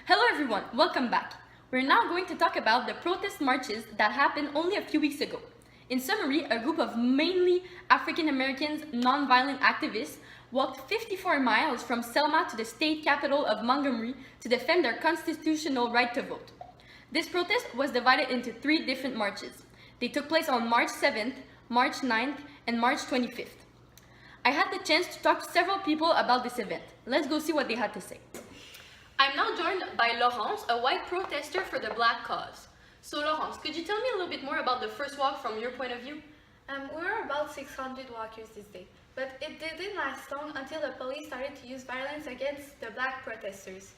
Hello everyone, welcome back. We're now going to talk about the protest marches that happened only a few weeks ago. In summary, a group of mainly African Americans non-violent activists walked 54 miles from Selma to the state capital of Montgomery to defend their constitutional right to vote. This protest was divided into 3 different marches. They took place on March 7th, March 9th, and March 25th. I had the chance to talk to several people about this event. Let's go see what they had to say. I'm now joined by Laurence, a white protester for the Black cause. So Laurence, could you tell me a little bit more about the first walk from your point of view? We were about 600 walkers this day, but it didn't last long until the police started to use violence against the Black protesters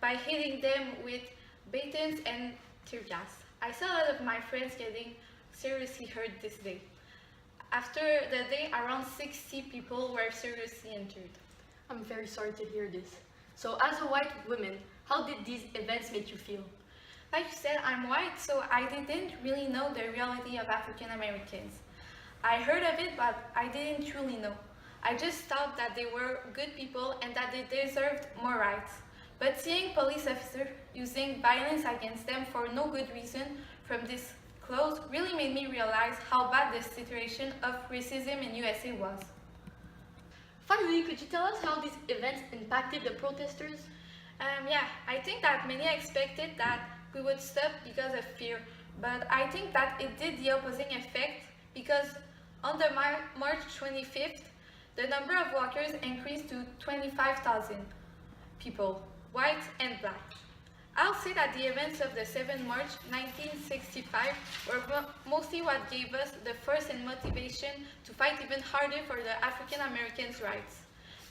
by hitting them with batons and tear gas. I saw a lot of my friends getting seriously hurt this day. After the day, around 60 people were seriously injured. I'm very sorry to hear this. So as a white woman, how did these events make you feel? Like you said, I'm white, so I didn't really know the reality of African Americans. I heard of it, but I didn't truly know. I just thought that they were good people and that they deserved more rights. But seeing police officers using violence against them for no good reason from this close really made me realize how bad the situation of racism in USA was. Finally, could you tell us how these events impacted the protesters? I think that many expected that we would stop because of fear, but I think that it did the opposite effect because on the March 25th, the number of walkers increased to 25,000 people, white and black. I'll say that the events of the 7th March 1965 were mostly what gave us the force and motivation to fight even harder for the African Americans' rights,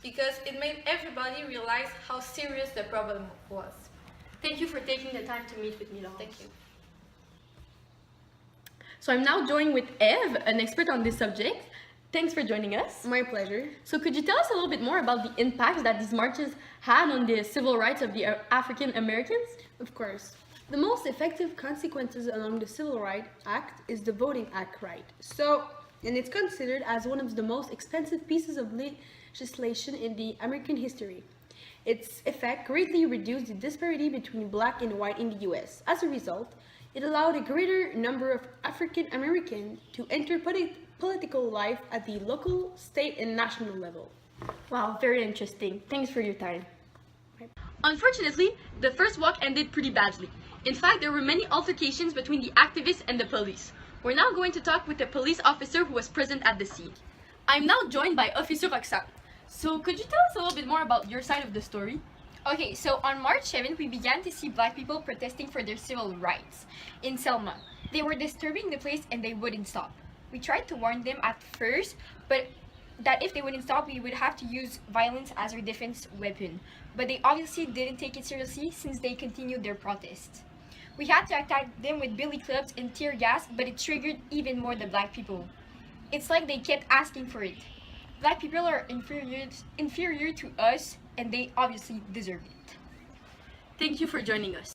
because it made everybody realize how serious the problem was. Thank you for taking the time to meet with me, Laurence. Thank you. So I'm now joined with Eve, an expert on this subject. Thanks for joining us. My pleasure. So could you tell us a little bit more about the impacts that these marches had on the civil rights of the African Americans? Of course. The most effective consequences along the Civil Rights Act is the Voting Act right. And it's considered as one of the most expensive pieces of legislation in the American history. Its effect greatly reduced the disparity between black and white in the US. As a result, it allowed a greater number of African Americans to enter political life at the local, state, and national level. Wow, very interesting. Thanks for your time. Unfortunately, the first walk ended pretty badly. In fact, there were many altercations between the activists and the police. We're now going to talk with the police officer who was present at the scene. I'm now joined by Officer Roxanne. So could you tell us a little bit more about your side of the story? Okay, so on March 7th, we began to see black people protesting for their civil rights in Selma. They were disturbing the place and they wouldn't stop. We tried to warn them at first, but that if they wouldn't stop, we would have to use violence as our defense weapon. But they obviously didn't take it seriously since they continued their protest. We had to attack them with billy clubs and tear gas, but it triggered even more the black people. It's like they kept asking for it. Black people are inferior to us, and they obviously deserve it. Thank you for joining us.